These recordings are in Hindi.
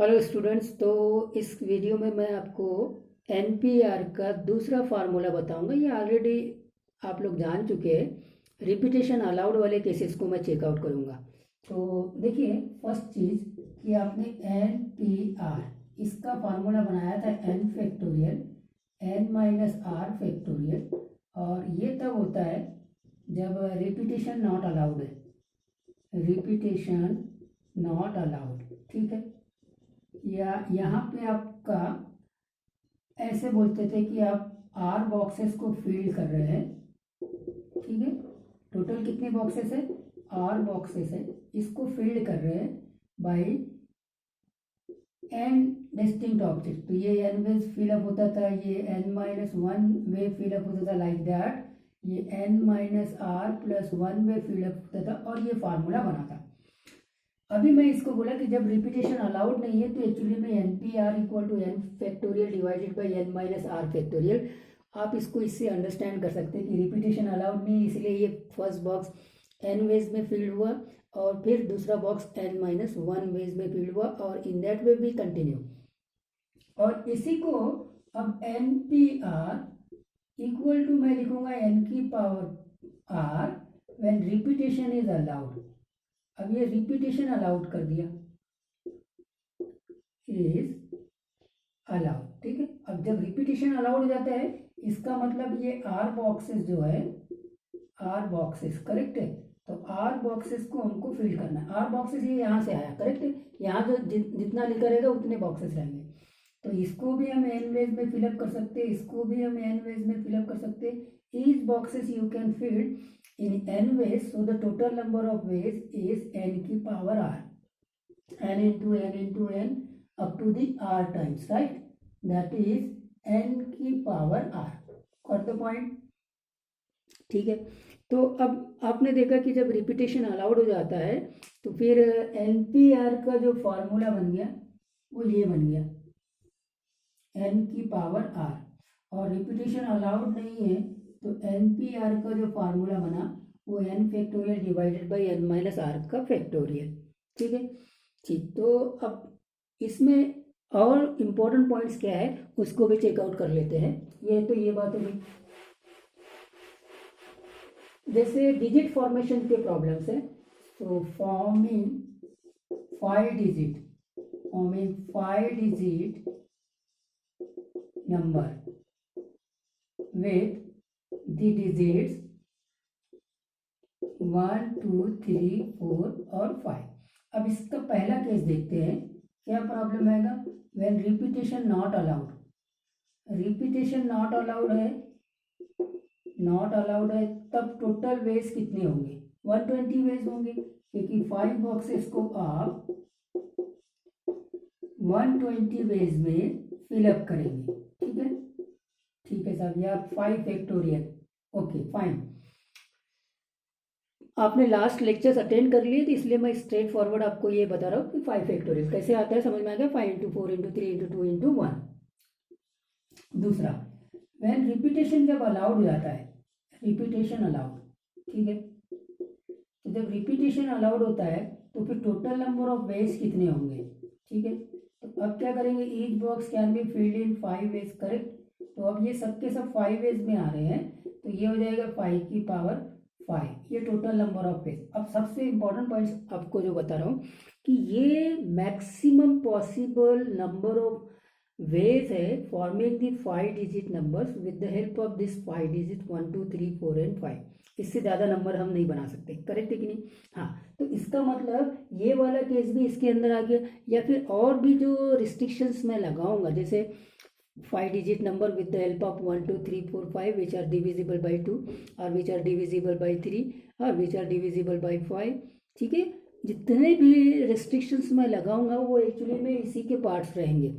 Hello students. तो इस वीडियो में मैं आपको एनपीआर का दूसरा फार्मूला बताऊंगा। ये ऑलरेडी आप लोग जान चुके हैं। रिपीटेशन अलाउड वाले केसेस को मैं चेकआउट करूंगा। तो देखिए, फर्स्ट चीज़ कि आपने एनपीआर इसका फार्मूला बनाया था n factorial n minus r factorial, और ये तब होता है जब रिपीटेशन नॉट अलाउड है। रिपीटेशन नॉट अलाउड, ठीक है। या यहाँ पे आपका ऐसे बोलते थे कि आप आर बॉक्सेस को फिल कर रहे हैं, ठीक है। टोटल कितने बॉक्सेस है? आर बॉक्सेस है, इसको फिल कर रहे हैं बाय एन डिस्टिंक्ट ऑब्जेक्ट। तो ये एन वेज फिलअप होता था, ये n minus one ways fill up होता था, लाइक दैट। ये n minus r plus one ways fill up होता था, और ये फार्मूला बना था। अभी मैं इसको बोला कि जब रिपीटेशन अलाउड नहीं है तो एक्चुअली में n P r equal to n factorial divided by n minus r factorial. आप इसको इससे अंडरस्टैंड कर सकते हैं कि रिपीटेशन अलाउड नहीं है, इसलिए ये फर्स्ट बॉक्स एन वेज में फिल्ड हुआ, और फिर दूसरा box n minus one ways में फिल्ड हुआ, और इन दैट वे भी कंटिन्यू। और इसी को अब n P r equal to मैं लिखूंगा एन की power r when repetition is allowed. अब ये रिपीटेशन अलाउड कर दिया, इज अलाउड, ठीक है। अब जब रिपीटेशन अलाउड हो जाता है, इसका मतलब ये आर बॉक्सेस जो है, आर बॉक्सेस करेक्ट है। तो आर बॉक्सेस को हमको फिल करना है। आर बॉक्सेस ये यहाँ से आया, करेक्ट है। यहाँ जो जितना लिखा रहेगा उतने बॉक्सेस रहेंगे। तो इसको भी हम एन वेज में फिलअप कर सकते हैं, इसको भी हम एन वेज में फिलअप कर सकते हैं। Each boxes you can fill in n ways, so the total number of ways is n की power r, n into n up to the r times, right? That is n की power r. Got the point? ठीक है। तो अब आपने देखा कि जब रिपीटेशन अलाउड हो जाता है तो फिर एनपीआर का जो फॉर्मूला बन गया वो ये बन गया, n की पावर r। और रिपीटेशन अलाउड नहीं है तो एनपीआर का जो फार्मूला बना वो n factorial divided by n minus r का फैक्टोरियल, ठीक है। ठीक, तो अब इसमें और इम्पोर्टेंट पॉइंट्स क्या है उसको भी चेकआउट कर लेते हैं। ये बात होगी, जैसे डिजिट फॉर्मेशन के प्रॉब्लम्स है। तो forming five digit number with the digits 1 2 3 4 और 5। अब इसका पहला केस देखते हैं, क्या प्रॉब्लम आएगा? When repetition not allowed. Repetition not allowed है, तब टोटल वेज कितने होंगे? 120 वेज होंगे, क्योंकि 5 बॉक्सेस को आप 120 वेज में फिलअप करेंगे, ठीक है। ठीक है साहब, या 5 फैक्टोरियल, ओके फाइन। आपने लास्ट लेक्चर्स अटेंड कर लिए, तो इसलिए मैं स्ट्रेट फॉरवर्ड आपको ये बता रहा हूँ कि 5 फैक्टोरियल कैसे आता है, समझ में आ गया? 5 इंटू 4 इंटू 3 इंटू 2 इंटू 1। दूसरा, व्हेन रिपीटेशन जब अलाउड हो जाता है, रिपीटेशन अलाउड, ठीक है। तो जब रिपीटेशन अलाउड होता है तो फिर टोटल नंबर ऑफ वेज कितने होंगे, ठीक है। तो अब क्या करेंगे? Each box can be filled in 5 ways, correct. तो अब ये सबके सब 5 वेज में आ रहे हैं, तो ये हो जाएगा 5 की पावर 5, ये टोटल नंबर ऑफ वेज। अब सबसे इंपॉर्टेंट पॉइंट आपको जो बता रहा हूँ कि ये maximum possible number of ways है forming the 5 digit numbers with the help of this 5 digit 1 2 3 4 and 5। इससे ज़्यादा नंबर हम नहीं बना सकते, करेक्ट है कि नहीं? हाँ, तो इसका मतलब ये वाला केस भी इसके अंदर आ गया। या फिर और भी जो रिस्ट्रिक्शंस मैं लगाऊंगा, जैसे 5 digit number with the help of 1 2 3 4 5 which are divisible by 2 or which are divisible by 3 or which are divisible by 5, ठीक है। जितने भी restrictions मैं लगाऊंगा वो एक्चुअली में इसी के पार्ट्स रहेंगे,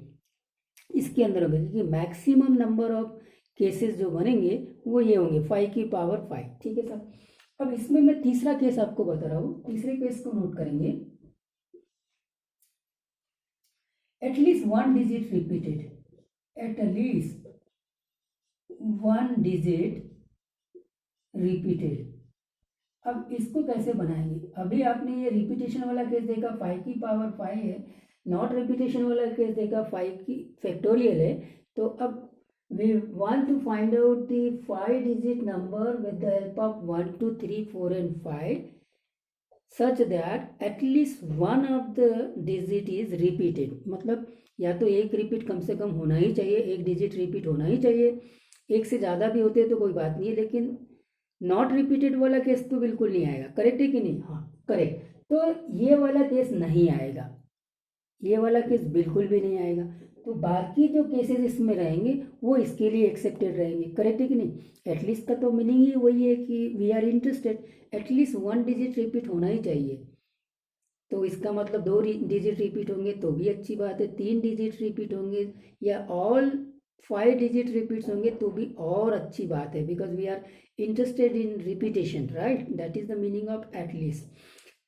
इसके अंदर होंगे, क्योंकि मैक्सिमम नंबर ऑफ केसेस जो बनेंगे वो ये होंगे 5 की पावर 5, ठीक है सर। अब इसमें मैं तीसरा केस आपको बता रहा हूँ, तीसरे केस को नोट करेंगे। At least 1 digit repeated, at least 1 digit repeated। अब इसको कैसे बनाएंगे? अभी आपने ये रिपीटेशन वाला केस देखा, 5 की पावर 5 है, नॉट रिपीटेशन वाला केस देखा 5 की फैक्टोरियल है, तो अब we want to find out the 5-digit number with the help of 1 2 3 4 and 5 such that at least one of the digit is repeated। मतलब या तो एक रिपीट कम से कम होना ही चाहिए, एक डिजिट रिपीट होना ही चाहिए, एक से ज़्यादा भी होते तो कोई बात नहीं है, लेकिन नॉट रिपीटेड वाला केस तो बिल्कुल नहीं आएगा। करेक्ट है कि नहीं? हाँ करेक्ट। तो ये वाला केस नहीं आएगा, ये वाला केस बिल्कुल भी नहीं आएगा। तो बाकी जो केसेस इसमें रहेंगे वो इसके लिए एक्सेप्टेड रहेंगे। करेक्ट है कि नहीं? एटलीस्ट का तो मीनिंग ही वही है कि we are interested, at least 1 digit repeat होना ही चाहिए। तो इसका मतलब 2 डिजिट रिपीट होंगे तो भी अच्छी बात है, 3 डिजिट रिपीट होंगे या ऑल 5 डिजिट रिपीट्स होंगे तो भी और अच्छी बात है, because we are interested in repetition, right? That is the meaning of at least.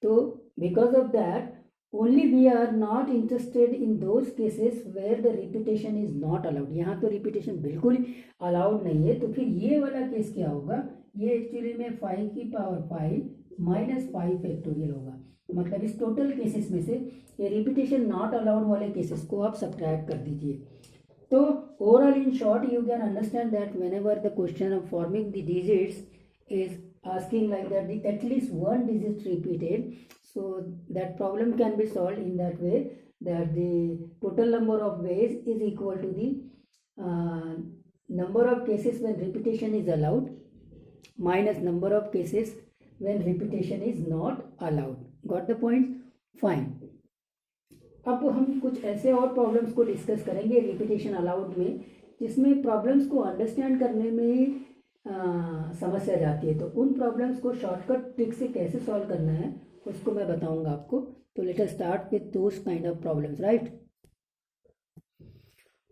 तो because of that only we are not interested in those cases where the repetition is not allowed। यहाँ तो रिपीटेशन बिल्कुल अलाउड नहीं है, तो फिर ये वाला केस क्या होगा? ये एक्चुअली में 5 की पावर 5 माइनस 5 फैक्टोरियल होगा। मतलब इस टोटल केसेस में से ये रिपीटेशन नॉट अलाउड वाले केसेस को आप सब्ट्रैक्ट कर दीजिए। तो overall in short you can understand that whenever the question of forming the digits is asking like that the at least one digit repeated, so that problem can be solved in that way, that the total number of ways is equal to the number of cases when repetition is allowed minus number of cases when repetition is not allowed। got the point? fine। अब हम कुछ ऐसे और प्रॉब्लम्स को डिस्कस करेंगे रिपीटेशन अलाउड में, जिसमें प्रॉब्लम्स को अंडरस्टैंड करने में समस्या जाती है। तो उन प्रॉब्लम्स को शॉर्टकट ट्रिक से कैसे सॉल्व करना है उसको मैं बताऊंगा आपको। तो let us start with those kind of problems, right?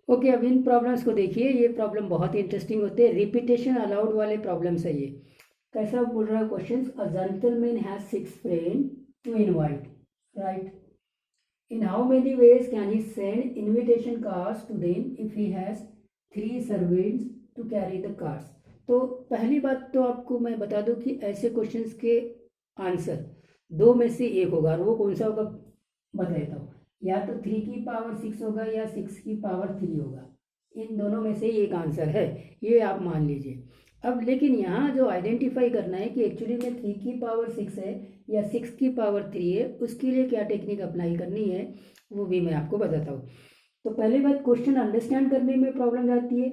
Okay, अब इन प्रॉब्लम्स को देखिए, ये प्रॉब्लम बहुत ही इंटरेस्टिंग होते हैं, रिपीटेशन अलाउड वाले प्रॉब्लम्स है ये। कैसा बोल रहा है question? A gentleman has 6 friend to invite, right? In how many ways can he send invitation cards to them if he has 3 servants to carry the cards. तो पहली बात तो आपको मैं बता दूं कि ऐसे क्वेश्चंस के आंसर 2 में से एक होगा, और वो कौन सा होगा बता देता हूँ। या तो 3 की पावर 6 होगा या 6 की पावर 3 होगा, इन दोनों में से एक आंसर है, ये आप मान लीजिए। अब लेकिन यहाँ जो आइडेंटिफाई करना है कि एक्चुअली में 3 की पावर 6 है या 6 की पावर 3 है, उसके लिए क्या टेक्निक अप्लाई करनी है वो भी मैं आपको बताता हूँ। तो पहली बात, क्वेश्चन अंडरस्टैंड करने में प्रॉब्लम जाती है।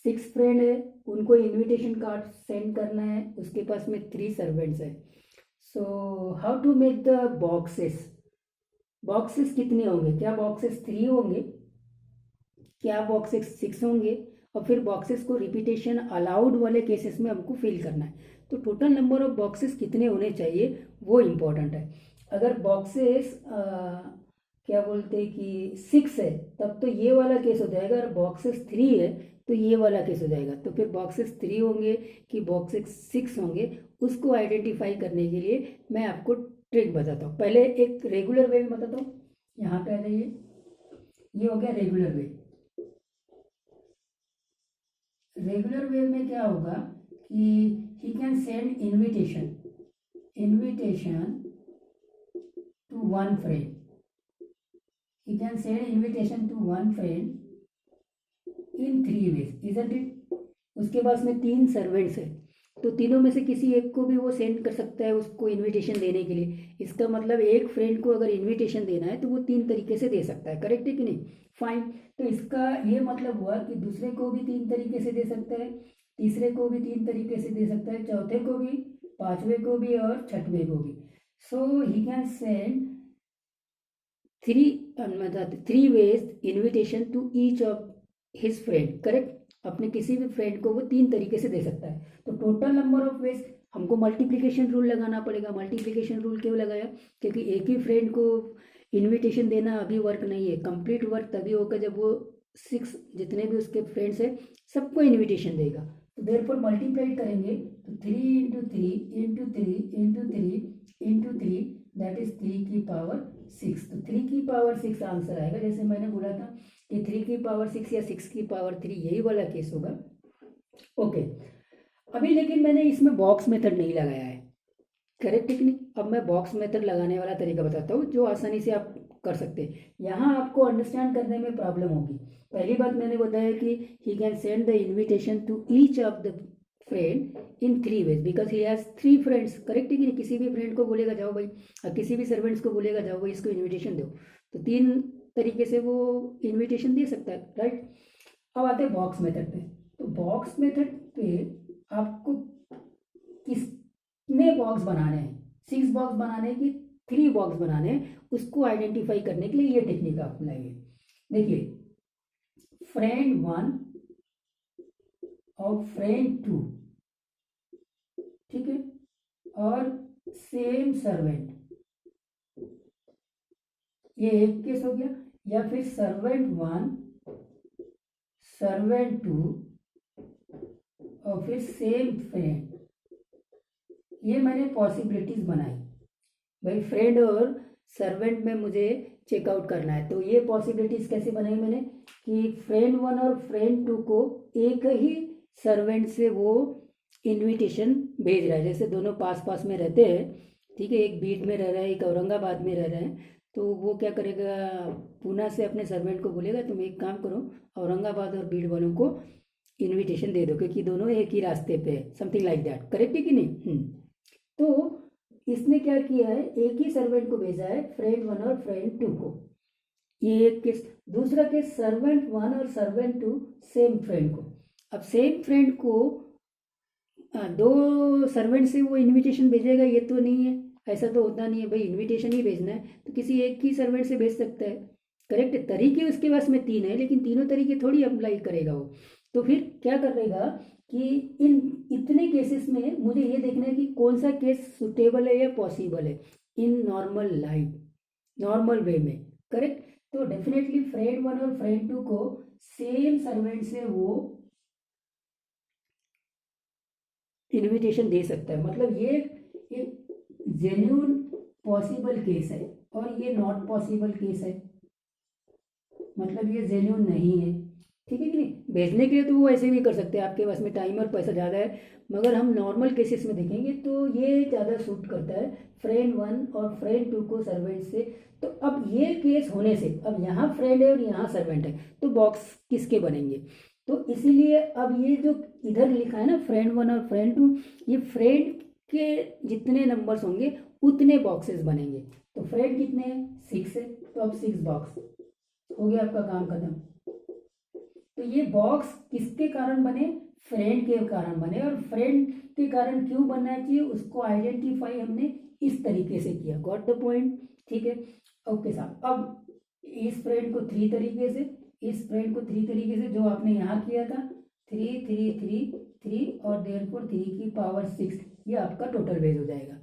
6 फ्रेंड है, उनको इनविटेशन कार्ड सेंड करना है, उसके पास में 3 सर्वेंट्स है। So how to make the boxes? Boxes कितने होंगे? क्या बॉक्सेस 3 होंगे? क्या बॉक्सेस 6 होंगे? और फिर बॉक्सेस को रिपीटेशन अलाउड वाले केसेस में हमको फिल करना है। तो टोटल नंबर ऑफ बॉक्सेस कितने होने चाहिए वो इम्पोर्टेंट है। अगर बॉक्सेस क्या बोलते हैं कि 6 है, तब तो ये वाला केस हो जाएगा। अगर बॉक्सेस 3 है तो ये वाला केस हो जाएगा। तो फिर बॉक्सेस 3 होंगे कि बॉक्सेस 6 होंगे, उसको आइडेंटिफाई करने के लिए मैं आपको ट्रिक बताता हूँ। पहले एक रेगुलर वे में बताता हूँ। यहाँ पे आ जाइए, ये हो गया रेगुलर वे। रेगुलर वे में क्या होगा कि he can send invitation to one friend, he can send invitation to one friend in 3 ways, isn't it? उसके पास में 3 सर्वेंट्स है, तो तीनों में से किसी एक को भी वो सेंड कर सकता है उसको इनविटेशन देने के लिए। इसका मतलब एक फ्रेंड को अगर इनविटेशन देना है तो वो 3 तरीके से दे सकता है। करेक्ट है कि नहीं? फाइन। तो इसका ये मतलब हुआ कि दूसरे को भी 3 तरीके से दे सकता है, तीसरे को भी 3 तरीके से दे सकता है, चौथे को भी, 5वें को भी और 6वें को भी। So he can send 3 ways invitation to each of his friend. Correct? अपने किसी भी फ्रेंड को वो 3 तरीके से दे सकता है। तो टोटल नंबर ऑफ वेज हमको मल्टीप्लिकेशन रूल लगाना पड़ेगा। मल्टीप्लिकेशन रूल क्यों लगाया? क्योंकि एक ही फ्रेंड को इन्विटेशन देना अभी वर्क नहीं है। कंप्लीट वर्क तभी होगा जब वो 6 जितने भी उसके फ्रेंड्स हैं सबको इन्विटेशन देगा। तो देयरफॉर मल्टीप्लाइड करेंगे तो 3 into 3 into 3 into 3 into 3, that is 3 की पावर 6। तो 3 की पावर 6 आंसर आएगा। जैसे मैंने बोला था कि 3 की पावर 6 या 6 की पावर 3, यही वाला केस होगा। ओके, अभी लेकिन मैंने इसमें बॉक्स मेथड नहीं लगाया है। करेक्ट है कि नहीं? अब मैं बॉक्स मेथड लगाने वाला तरीका बताता हूँ जो आसानी से आप कर सकते हैं। यहाँ आपको अंडरस्टैंड करने में प्रॉब्लम होगी। पहली बात मैंने बताया कि he can send the invitation to each of the friend in 3 ways because he has 3 friends. Correct है कि नहीं? किसी भी फ्रेंड को बोलेगा जाओ भाई, और किसी भी सर्वेंट्स को बोलेगा जाओ भाई इसको इन्विटेशन दो, तो 3 तरीके से वो इन्विटेशन दे सकता है, राइट। अब आते हैं बॉक्स मेथड पे। तो बॉक्स मेथड पे आपको कितने बॉक्स बनाने हैं, 6 बॉक्स बनाने हैं कि 3 बॉक्स बनाने हैं, उसको आइडेंटिफाई करने के लिए ये टेक्निक आप लाइए। देखिए, फ्रेंड 1 और फ्रेंड 2, ठीक है, और सेम सर्वेंट, ये एक केस हो गया। या फिर सर्वेंट 1 सर्वेंट 2 और फिर सेम फ्रेंड, ये मैंने पॉसिबिलिटीज बनाई। भाई फ्रेंड और सर्वेंट में मुझे चेकआउट करना है, तो ये पॉसिबिलिटीज कैसे बनाई मैंने कि फ्रेंड 1 और फ्रेंड 2 को एक ही सर्वेंट से वो इनविटेशन भेज रहा है। जैसे दोनों पास पास में रहते हैं, ठीक है, एक बीड में रह रहा है, एक औरंगाबाद में रह रहा है, तो वो क्या करेगा, पूना से अपने सर्वेंट को बोलेगा तुम एक काम करो, औरंगाबाद और बीड वालों को इनविटेशन दे दो क्योंकि दोनों एक ही रास्ते पे है, समथिंग लाइक दैट। करेक्ट है कि नहीं? तो इसने क्या किया है, एक ही सर्वेंट को भेजा है, फ्रेंड 1 और फ्रेंड 2 को। ये एक केस। दूसरा केस, सर्वेंट 1 और सर्वेंट 2 सेम फ्रेंड को। अब सेम फ्रेंड को 2 सर्वेंट से वो इनविटेशन भेजेगा, ये तो नहीं है, ऐसा तो होता नहीं है भाई, इनविटेशन ही भेजना है तो किसी एक ही सर्वेंट से भेज सकता है। करेक्ट है, तरीके उसके पास में 3 है, लेकिन तीनों तरीके थोड़ी अप्लाई करेगा वो। तो फिर क्या करेगा कि इन इतने केसेस में मुझे ये देखना है कि कौन सा केस सुटेबल है या पॉसिबल है in normal life, normal way में। करेक्ट, तो डेफिनेटली फ्रेंड 1 और फ्रेंड 2 को सेम सर्वेंट से वो इनविटेशन दे सकता है। मतलब ये एक जेन्युइन पॉसिबल केस है और ये नॉट पॉसिबल केस है, मतलब ये जेन्युइन नहीं है, ठीक है कि नहीं। भेजने के लिए तो वो ऐसे भी कर सकते हैं, आपके पास में टाइम और पैसा ज़्यादा है, मगर हम नॉर्मल केसेस में देखेंगे तो ये ज़्यादा सूट करता है फ्रेंड 1 और फ्रेंड 2 को सर्वेंट से। तो अब ये केस होने से, अब यहाँ फ्रेंड है और यहाँ सर्वेंट है, तो बॉक्स किसके बनेंगे? तो इसीलिए अब ये जो इधर लिखा है ना फ्रेंड 1 और फ्रेंड 2, ये फ्रेंड के जितने नंबर्स होंगे उतने बॉक्सेस बनेंगे। तो फ्रेंड कितने हैं? 6 है, तो अब 6 बॉक्स हो गया, आपका काम खत्म। तो ये बॉक्स किसके कारण बने? फ्रेंड के कारण बने, और फ्रेंड के कारण क्यों बनना चाहिए उसको आइडेंटिफाई हमने इस तरीके से किया। Got the point? ठीक है, ओके साहब। अब इस फ्रेंड को 3 तरीके से, इस फ्रेंड को 3 तरीके से, जो आपने यहाँ किया था 3 3 3 3 और देयरफॉर 3 की पावर 6, ये आपका टोटल वेज हो जाएगा।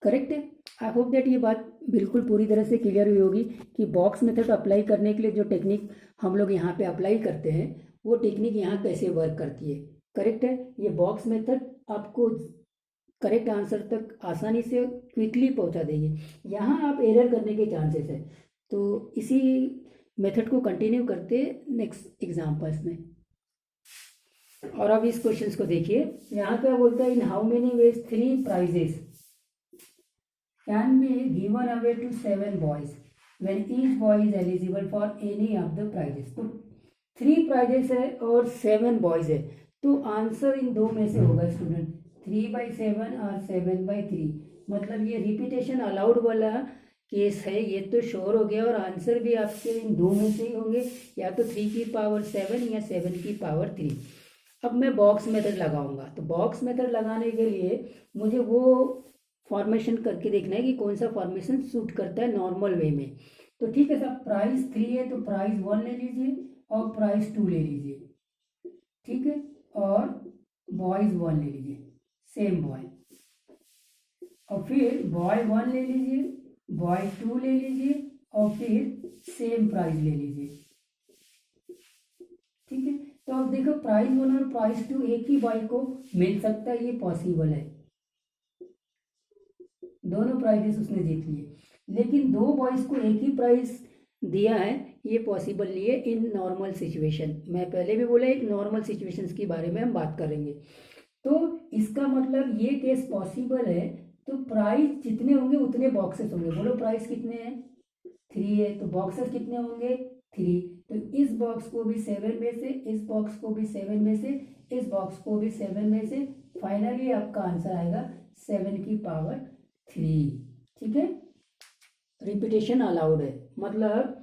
करेक्ट है। आई होप दैट ये बात बिल्कुल पूरी तरह से क्लियर हुई होगी कि बॉक्स मेथड अप्लाई करने के लिए जो टेक्निक हम लोग यहाँ पे अप्लाई करते हैं वो टेक्निक यहाँ कैसे वर्क करती है। करेक्ट है, ये बॉक्स मेथड आपको करेक्ट आंसर तक आसानी से क्विकली पहुँचा देगी। यहाँ आप एरर करने के चांसेस है, तो इसी मेथड को कंटिन्यू करते नेक्स्ट एग्जाम्पल्स में। और अब इस क्वेश्चन को देखिए, यहाँ क्या बोलता है, in how many veg 3 prizes can be given away to 7 boys when each boy is eligible for any of the prizes। तो 3 prizes है और 7 boys है, तो आंसर इन 2 में से होगा स्टूडेंट, 3/7 और 7/3। मतलब ये रिपीटेशन अलाउड वाला केस है, ये तो श्योर हो गया, और आंसर भी आपके इन 2 में से ही होंगे, या तो 3 की पावर 7 या 7 की पावर 3। अब मैं बॉक्स मेथड लगाऊंगा, तो बॉक्स मेथड लगाने के लिए मुझे वो फॉर्मेशन करके देखना है कि कौन सा फॉर्मेशन सूट करता है नॉर्मल वे में। तो ठीक है साहब, प्राइस 3 है तो प्राइस 1 ले लीजिए और प्राइस 2 ले लीजिए, ठीक है, और बॉयज 1 ले लीजिए, सेम बॉय, और फिर बॉय 1 ले लीजिए, बॉय 2 ले लीजिए, और फिर सेम प्राइस ले लीजिए, ठीक है। तो अब देखो प्राइस 1 और प्राइस 2 एक ही बॉय को मिल सकता है, ये पॉसिबल है, दोनों प्राइजेस उसने जीत लिए। लेकिन 2 बॉयज को एक ही प्राइस दिया है, ये पॉसिबल नहीं है इन नॉर्मल सिचुएशन। मैं पहले भी बोला एक नॉर्मल सिचुएशंस के बारे में हम बात करेंगे, तो इसका मतलब ये केस पॉसिबल है। तो प्राइस जितने होंगे उतने बॉक्सेस होंगे। बोलो प्राइस कितने हैं? 3 है, तो बॉक्सेस कितने होंगे 3। तो इस बॉक्स को भी 7 में से, इस बॉक्स को भी 7 में से, इस बॉक्स को भी 7 में से, फाइनली आपका आंसर आएगा 7 की पावर 3। ठीक है, रिपीटेशन अलाउड है, मतलब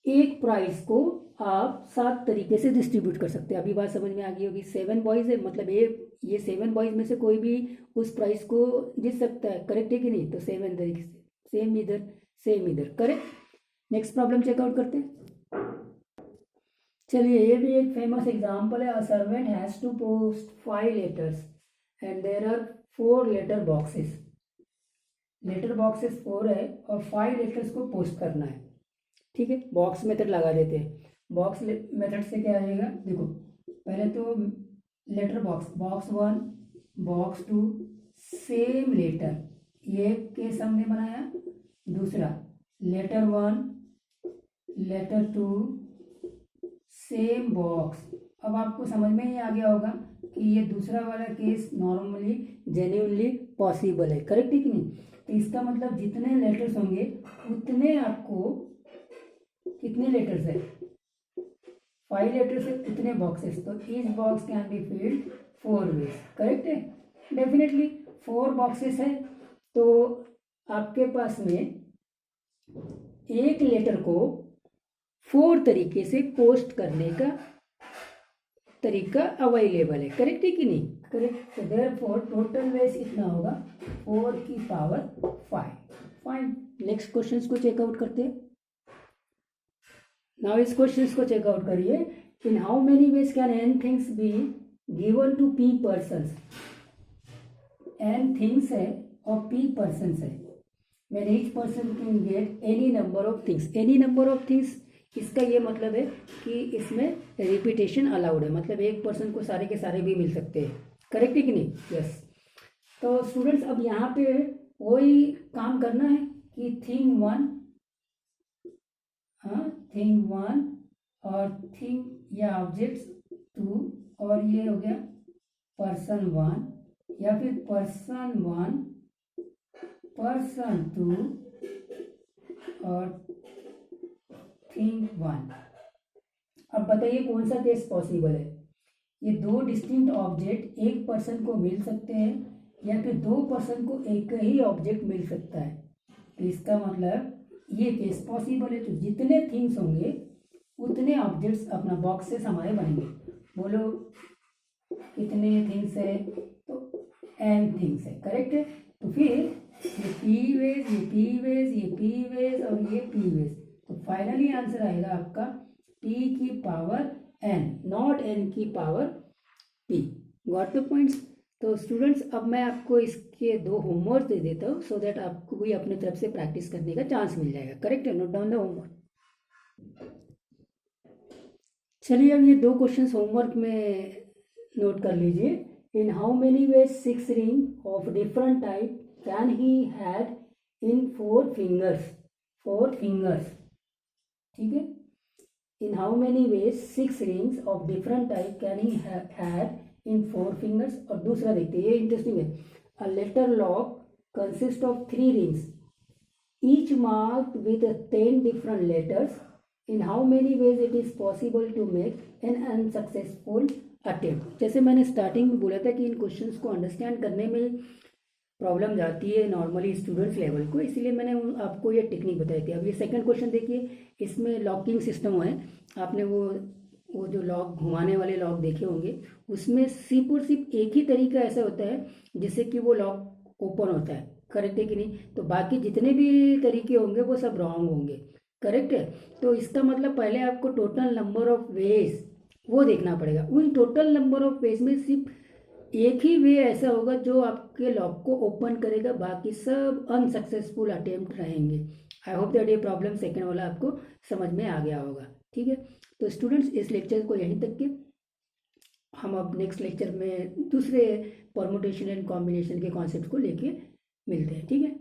एक प्राइस को आप 7 तरीके से डिस्ट्रीब्यूट कर सकते हैं। अभी बात समझ में आ गई होगी। 7 बॉयज है, मतलब ये 7 बॉयज में से कोई भी उस प्राइस को जीत सकता है, करेक्ट है कि नहीं। तो 7 तरीके से, सेम इधर, करेक्ट। नेक्स्ट प्रॉब्लम चेकआउट करते हैं। चलिए, ये भी एक फेमस एग्जाम्पल है। A servant has to post 5 letters and there are 4 letter boxes. Letter boxes 4 है और 5 लेटर्स को पोस्ट करना है। ठीक है, बॉक्स मेथड लगा देते हैं। बॉक्स मेथड से क्या आएगा, देखो पहले तो letter box 1, box 2, same letter, ये केस हमने बनाया। दूसरा लेटर 1, लेटर 2, सेम बॉक्स। अब आपको समझ में ही आ गया होगा कि ये दूसरा वाला केस नॉर्मली जेन्युइनली पॉसिबल है, करेक्ट है कि नहीं। तो इसका मतलब जितने लेटर्स होंगे उतने आपको, कितने लेटर्स है 5 लेटर्स है, उतने बॉक्सेस। तो each box can be filled 4 ways, correct है। डेफिनेटली 4 बॉक्सेस है, तो आपके पास में एक लेटर को 4 तरीके से पोस्ट करने का तरीका अवेलेबल है, करेक्ट है कि नहीं। करेक्ट। तो देयरफॉर टोटल वेज कितना होगा 4 की पावर 5। फाइन, नेक्स्ट क्वेश्चन को चेकआउट करते हैं। नाउ इस क्वेश्चन को चेकआउट करिए। In how many ways can n things be given to p persons. n things है और p पर्सन्स है। when each person can get any number of things, any number of things, इसका ये मतलब है कि इसमें रिपीटेशन अलाउड है, मतलब एक पर्सन को सारे के सारे भी मिल सकते हैं, करेक्ट है कि नहीं। यस। तो स्टूडेंट्स अब यहाँ पे वही काम करना है कि थिंग 1, हाँ थिंग 1 और थिंग या ऑब्जेक्ट्स 2, और ये हो गया पर्सन 1 या फिर पर्सन 1, पर्सन 2 और थिंग 1। अब बताइए कौन सा केस पॉसिबल है। ये 2 डिस्टिंक्ट ऑब्जेक्ट एक पर्सन को मिल सकते हैं या फिर 2 पर्सन को एक ही ऑब्जेक्ट मिल सकता है। तो इसका मतलब ये केस पॉसिबल है। तो जितने थिंग्स होंगे उतने ऑब्जेक्ट्स अपना बॉक्सेस हमारे बनेंगे। बोलो कितने थिंग्स है, तो n थिंग्स है, करेक्ट है। तो फिर ये p वेज, ये p वेज, ये p वेज और ये p वेज। तो फाइनली आंसर आएगा आपका p की पावर n, नॉट n की power p। Got the points. तो स्टूडेंट्स अब मैं आपको इसके 2 होमवर्क दे देता हूँ, सो दैट आपको भी अपने तरफ से प्रैक्टिस करने का चांस मिल जाएगा, करेक्ट है। Note down the homework. चलिए अब ये 2 क्वेश्चंस होमवर्क में नोट कर लीजिए। In how many ways 6 ring of different type can he had in 4 fingers, 4 fingers, ठीक है। In how many ways 6 rings of different type can he had in 4 fingers. और दूसरा देखते हैं, ये इंटरेस्टिंग है। A letter lock consist of 3 rings each marked with 10 different letters. In how many ways it is possible to make an unsuccessful attempt. जैसे मैंने स्टार्टिंग में बोला था कि इन क्वेश्चंस को अंडरस्टैंड करने में प्रॉब्लम जाती है नॉर्मली स्टूडेंट्स लेवल को, इसलिए मैंने आपको ये टेक्निक बताई थी। अब ये सेकंड क्वेश्चन देखिए, इसमें लॉकिंग सिस्टम है। आपने वो जो लॉक घुमाने वाले लॉक देखे होंगे, उसमें सिर्फ और सिर्फ एक ही तरीका ऐसा होता है जिससे कि वो लॉक ओपन होता है, करेक्ट है कि नहीं। तो बाकी जितने भी तरीके होंगे वो सब रॉन्ग होंगे, करेक्ट है। तो इसका मतलब पहले आपको टोटल नंबर ऑफ वेज वो देखना पड़ेगा। उन टोटल नंबर ऑफ वेज में सिर्फ एक ही वे ऐसा होगा जो आपके लॉक को ओपन करेगा, बाकी सब अनसक्सेसफुल अटेम्प्ट रहेंगे। आई होप दैट ये प्रॉब्लम सेकंड वाला आपको समझ में आ गया होगा, ठीक है। तो स्टूडेंट्स इस लेक्चर को यहीं तक के, हम अब नेक्स्ट लेक्चर में दूसरे परमुटेशन एंड कॉम्बिनेशन के कॉन्सेप्ट को लेके मिलते हैं, ठीक है।